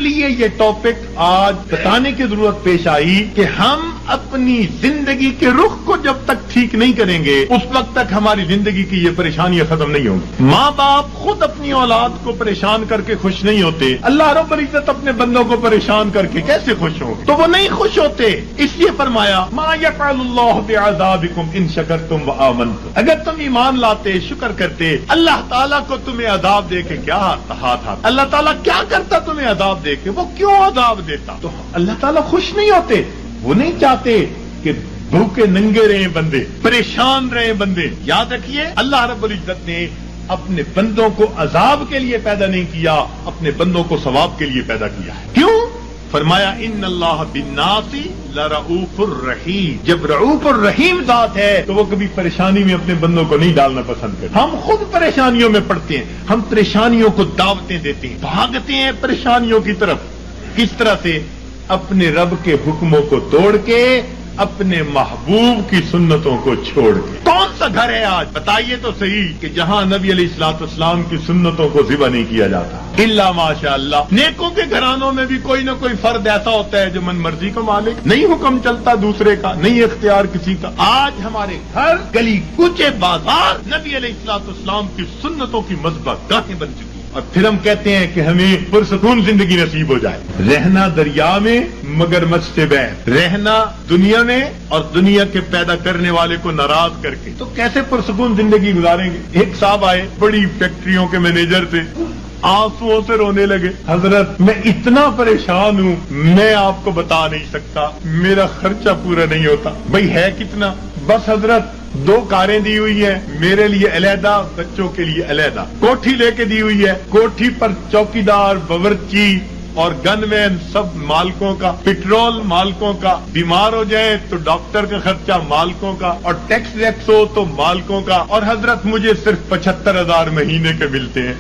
لیے یہ ٹاپک آج بتانے کی ضرورت پیش آئی کہ ہم اپنی زندگی کے رخ کو جب تک ٹھیک نہیں کریں گے اس وقت تک ہماری زندگی کی یہ پریشانیاں ختم نہیں ہوں گی. ماں باپ خود اپنی اولاد کو پریشان کر کے خوش نہیں ہوتے, اللہ رب العزت اپنے بندوں کو پریشان کر کے کیسے خوش ہوں گے؟ تو وہ نہیں خوش ہوتے. اس لیے فرمایا ما یفعل اللہ بعذابکم ان شکرتم وآمنتم, اگر تم ایمان لاتے شکر کرتے اللہ تعالیٰ کو تمہیں عذاب دے کے کیا ہاتھ آتا؟ اللہ تعالیٰ کیا کرتا تمہیں عذاب دے کے؟ وہ کیوں عذاب دیتا؟ تو اللہ تعالیٰ خوش نہیں ہوتے, وہ نہیں چاہتے کہ بھوکے ننگے رہے بندے, پریشان رہے بندے. یاد رکھیے اللہ رب العزت نے اپنے بندوں کو عذاب کے لیے پیدا نہیں کیا, اپنے بندوں کو ثواب کے لیے پیدا کیا ہے. کیوں؟ فرمایا ان اللہ بالناس لرؤوف الرحیم. جب رؤوف الرحیم ذات ہے تو وہ کبھی پریشانی میں اپنے بندوں کو نہیں ڈالنا پسند کرتے. ہم خود پریشانیوں میں پڑتے ہیں, ہم پریشانیوں کو دعوتیں دیتے ہیں, بھاگتے ہیں پریشانیوں کی طرف. کس طرح سے؟ اپنے رب کے حکموں کو توڑ کے, اپنے محبوب کی سنتوں کو چھوڑ کے. کون سا گھر ہے آج بتائیے تو صحیح کہ جہاں نبی علیہ الصلوۃ والسلام کی سنتوں کو ذبح نہیں کیا جاتا؟ الا ماشاء اللہ. نیکوں کے گھرانوں میں بھی کوئی نہ کوئی فرد ایسا ہوتا ہے جو من مرضی کا مالک, نہیں حکم چلتا دوسرے کا, نہیں اختیار کسی کا. آج ہمارے گھر, گلی کوچے, بازار نبی علیہ الصلوۃ والسلام کی سنتوں کی مذبح گاہیں بن چکی. اور پھر ہم کہتے ہیں کہ ہمیں پرسکون زندگی نصیب ہو جائے. رہنا دریا میں مگر مجھ سے بیر, رہنا دنیا میں اور دنیا کے پیدا کرنے والے کو ناراض کر کے, تو کیسے پرسکون زندگی گزاریں گے؟ ایک صاحب آئے, بڑی فیکٹریوں کے مینیجر تھے, آنسوؤں سے رونے لگے. حضرت میں اتنا پریشان ہوں, میں آپ کو بتا نہیں سکتا, میرا خرچہ پورا نہیں ہوتا. بھئی ہے کتنا؟ بس حضرت 2 کاریں دی ہوئی ہیں, میرے لیے علیحدہ, بچوں کے لیے علیحدہ. کوٹھی لے کے دی ہوئی ہے, کوٹھی پر چوکیدار, باورچی اور گن مین سب مالکوں کا, پیٹرول مالکوں کا, بیمار ہو جائے تو ڈاکٹر کا خرچہ مالکوں کا, اور ٹیکس ویکس ہو تو مالکوں کا. اور حضرت مجھے صرف 75,000 مہینے کے ملتے ہیں.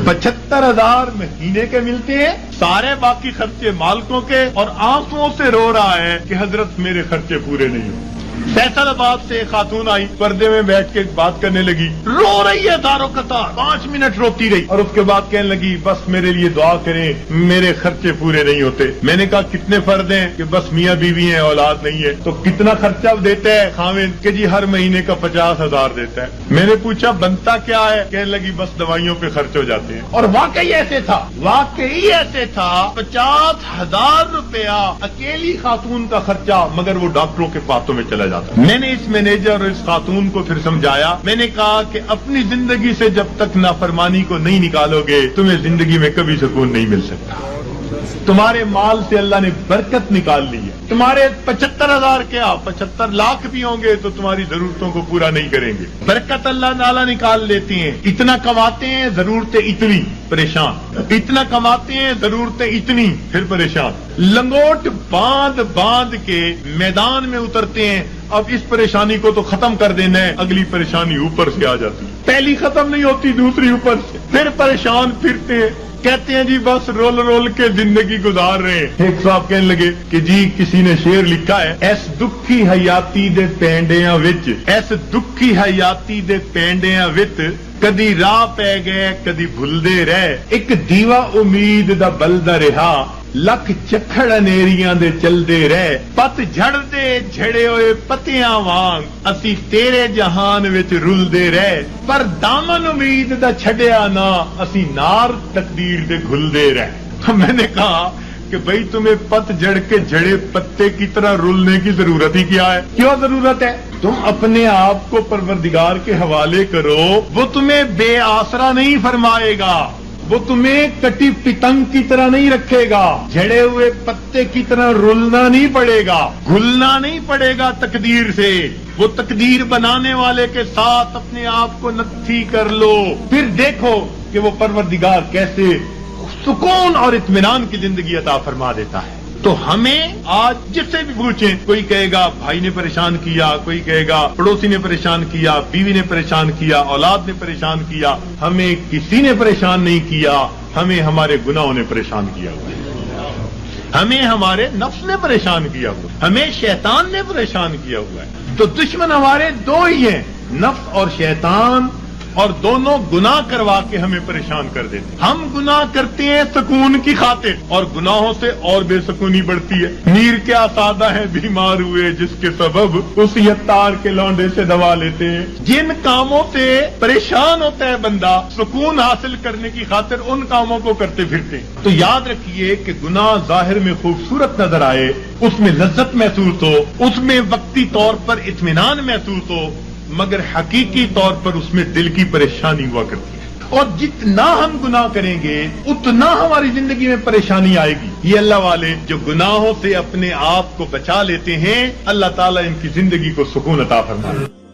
75,000 مہینے کے ملتے ہیں, سارے باقی خرچے مالکوں کے, اور آنسوؤں سے رو رہا ہے کہ حضرت میرے خرچے پورے نہیں ہوئے. فیصل آباد سے خاتون آئی, پردے میں بیٹھ کے بات کرنے لگی, رو رہی ہے دارو قطار, 5 منٹ روتی رہی, اور اس کے بعد کہنے لگی بس میرے لیے دعا کریں, میرے خرچے پورے نہیں ہوتے. میں نے کہا کتنے فرد ہیں؟ کہ بس میاں بیوی ہیں, اولاد نہیں ہے. تو کتنا خرچہ دیتا ہے خاوند؟ کہ جی ہر مہینے کا 50,000 دیتا ہے. میں نے پوچھا بنتا کیا ہے؟ کہنے لگی بس دوائیوں پہ خرچ ہو جاتے ہیں. اور واقعی ایسے تھا, واقعی ایسے تھا. 50,000 روپیہ اکیلی خاتون کا خرچہ, مگر وہ ڈاکٹروں کے پاتوں میں چلا جاتا. میں نے اس مینیجر اور اس خاتون کو پھر سمجھایا. میں نے کہا کہ اپنی زندگی سے جب تک نافرمانی کو نہیں نکالو گے تمہیں زندگی میں کبھی سکون نہیں مل سکتا. تمہارے مال سے اللہ نے برکت نکال لی ہے. تمہارے 75,000 کیا 75 لاکھ بھی ہوں گے تو تمہاری ضرورتوں کو پورا نہیں کریں گے. برکت اللہ تعالیٰ نکال لیتے ہیں. اتنا کماتے ہیں, ضرورتیں اتنی, پریشان. اتنا کماتے ہیں, ضرورتیں اتنی, پھر پریشان. لنگوٹ باندھ باندھ کے میدان میں اترتے ہیں. اب اس پریشانی کو تو ختم کر دینا ہے, اگلی پریشانی اوپر سے آ جاتی. پہلی ختم نہیں ہوتی, دوسری اوپر سے, پھر پریشان پھرتے ہیں. کہتے ہیں جی بس رول رول کے زندگی گزار رہے ہیں. ایک صاحب کہنے لگے کہ جی کسی نے شعر لکھا ہے, ایس دکھی حیاتی دے پینڈیاں وچ, ایس دکھی حیاتی دے پینڈیاں وچ, کدی راہ پہ گئے کدی بھلدے رہ, ایک دیوا امید دا بلدا رہا, لکھ چکھڑ انیریاں دے چلدے رہ, پت جھڑ دے جھڑے ہوئے پتیاں وانگ, اسی تیرے جہان وچ رلدے رہ, پر دامن امید دا چھڈیا نا, اسی نار تقدیر دے گھلدے رہ. میں نے کہا کہ بھئی تمہیں پت جڑ کے جھڑے پتے کی طرح رلنے کی ضرورت ہی کیا ہے؟ کیوں ضرورت ہے؟ تم اپنے آپ کو پروردگار کے حوالے کرو, وہ تمہیں بے آسرا نہیں فرمائے گا, وہ تمہیں کٹی پتنگ کی طرح نہیں رکھے گا, جھڑے ہوئے پتے کی طرح رلنا نہیں پڑے گا, گھلنا نہیں پڑے گا تقدیر سے. وہ تقدیر بنانے والے کے ساتھ اپنے آپ کو نتھی کر لو, پھر دیکھو کہ وہ پروردگار کیسے سکون اور اطمینان کی زندگی عطا فرما دیتا ہے. تو ہمیں آج جس سے بھی پوچھیں, کوئی کہے گا بھائی نے پریشان کیا, کوئی کہے گا پڑوسی نے پریشان کیا, بیوی نے پریشان کیا, اولاد نے پریشان کیا. ہمیں کسی نے پریشان نہیں کیا, ہمیں ہمارے گناہوں نے پریشان کیا ہوا ہے, ہمیں ہمارے نفس نے پریشان کیا ہوا ہے, ہمیں شیطان نے پریشان کیا ہوا ہے. تو دشمن ہمارے 2 ہی ہیں, نفس اور شیطان. اور دونوں گناہ کروا کے ہمیں پریشان کر دیتے ہیں۔ ہم گناہ کرتے ہیں سکون کی خاطر، اور گناہوں سے اور بے سکونی بڑھتی ہے۔ میر کیا سادہ ہے بیمار ہوئے جس کے سبب اس یتار کے لونڈے سے دوا لیتے ہیں۔ جن کاموں سے پریشان ہوتا ہے بندہ سکون حاصل کرنے کی خاطر ان کاموں کو کرتے پھرتے ہیں۔ تو یاد رکھیے کہ گناہ ظاہر میں خوبصورت نظر آئے، اس میں لذت محسوس ہو، اس میں وقتی طور پر اطمینان محسوس ہو، مگر حقیقی طور پر اس میں دل کی پریشانی ہوا کرتی ہے۔ اور جتنا ہم گناہ کریں گے اتنا ہماری زندگی میں پریشانی آئے گی۔ یہ اللہ والے جو گناہوں سے اپنے آپ کو بچا لیتے ہیں، اللہ تعالیٰ ان کی زندگی کو سکون عطا فرمائے۔